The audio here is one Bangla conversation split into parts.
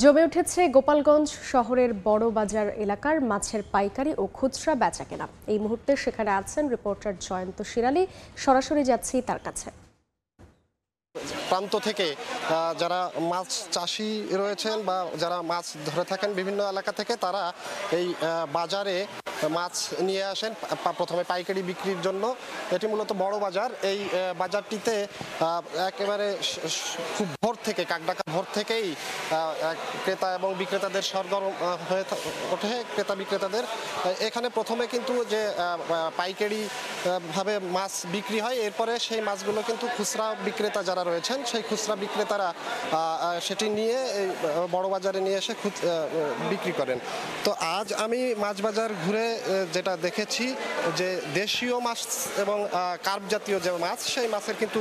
জমে উঠেছে গোপালগঞ্জ শহরের বড় বাজার এলাকার মাছের পাইকারি ও খুচরা বেচাকেনা। এই মুহূর্তে সেখানে আছেন রিপোর্টার জয়ন্ত শিরালি। সরাসরি যাচ্ছি তার কাছে। প্রান্ত থেকে যারা মাছ চাষি রয়েছেন বা যারা মাছ ধরে থাকেন বিভিন্ন এলাকা থেকে, তারা এই বাজারে মাছ নিয়ে আসেন প্রথমে পাইকারি বিক্রির জন্য। এটি মূলত বড় বাজার। এই বাজারটিতে একেবারে খুব ভোর থেকে, কাকডাকা ভোর থেকেই ক্রেতা এবং বিক্রেতাদের সরগরম হয়ে ওঠে। ক্রেতা বিক্রেতাদের এখানে প্রথমে কিন্তু যে পাইকারি ভাবে মাছ বিক্রি হয়, এরপরে সেই মাছগুলো কিন্তু খুচরা বিক্রেতা যারা রয়েছেন সেই খুচরা বিক্রেতারা সেটি নিয়ে এই বড় বাজারে নিয়ে এসে বিক্রি করেন। তো আজ আমি মাছ বাজার ঘুরে যেটা দেখেছি যে দেশীয় মাছ এবং কার্প জাতীয় যে মাছ, সেই মাছের কিন্তু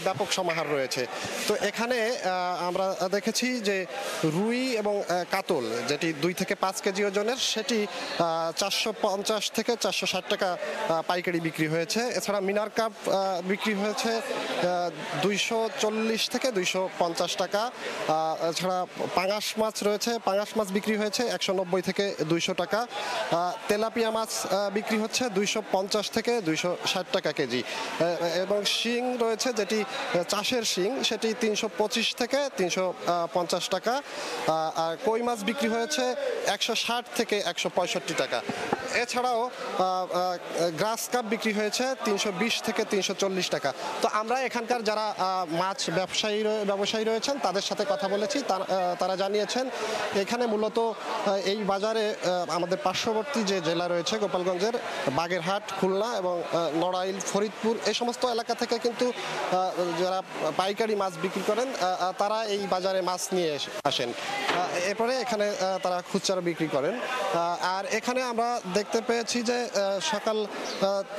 ব্যাপক সমাহার রয়েছে। তো এখানে আমরা দেখেছি যে রুই এবং কাতল, যেটি 2 থেকে 5 কেজি ওজনের, সেটি 450 থেকে 460 টাকা পাইকারি বিক্রি হয়েছে। এছাড়া মিনার কাপ বিক্রি হয়েছে 240 থেকে 250 টাকা। এছাড়া পাঙাশ মাছ রয়েছে, পাঙাশ মাছ বিক্রি হয়েছে 190 থেকে 200 টাকা। তেলাপিয়া মাছ বিক্রি হচ্ছে 250 থেকে 260 টাকা কেজি। এবং শিং রয়েছে, যেটি চাষের শিং, সেটি 325 থেকে 350 টাকা। আর কই মাছ বিক্রি হয়েছে 160 থেকে 165 টাকা। এছাড়াও গ্রাস কাপ বিক্রি হয়েছে 320 থেকে 340 টাকা। তো আমরা এখানকার যারা মাছ ব্যবসায়ী রয়েছেন তাদের সাথে কথা বলেছি। তারা জানিয়েছেন এখানে মূলত এই বাজারে আমাদের পার্শ্ববর্তী যে জেলা রয়েছে গোপালগঞ্জের বাগেরহাট, খুলনা এবং নড়াইল, ফরিদপুর, এই সমস্ত এলাকা থেকে কিন্তু যারা পাইকারি মাছ বিক্রি করেন তারা এই বাজারে মাছ নিয়ে আসেন। এরপরে এখানে তারা খুচরা বিক্রি করেন। আর এখানে আমরা দেখতে পেয়েছি যে সকাল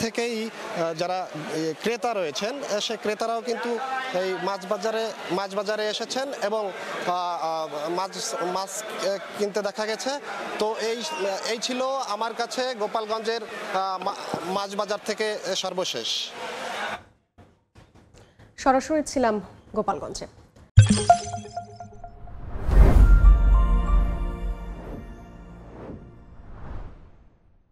থেকেই যারা ক্রেতা রয়েছেন সে ক্রেতারাও কিন্তু এই মাছ বাজারে এসেছেন এবং মাছ কিনতে দেখা গেছে। তো এই ছিল আমার কাছে গোপালগঞ্জের মাছ বাজার থেকে সর্বশেষ। সরাসরি ছিলাম গোপালগঞ্জে।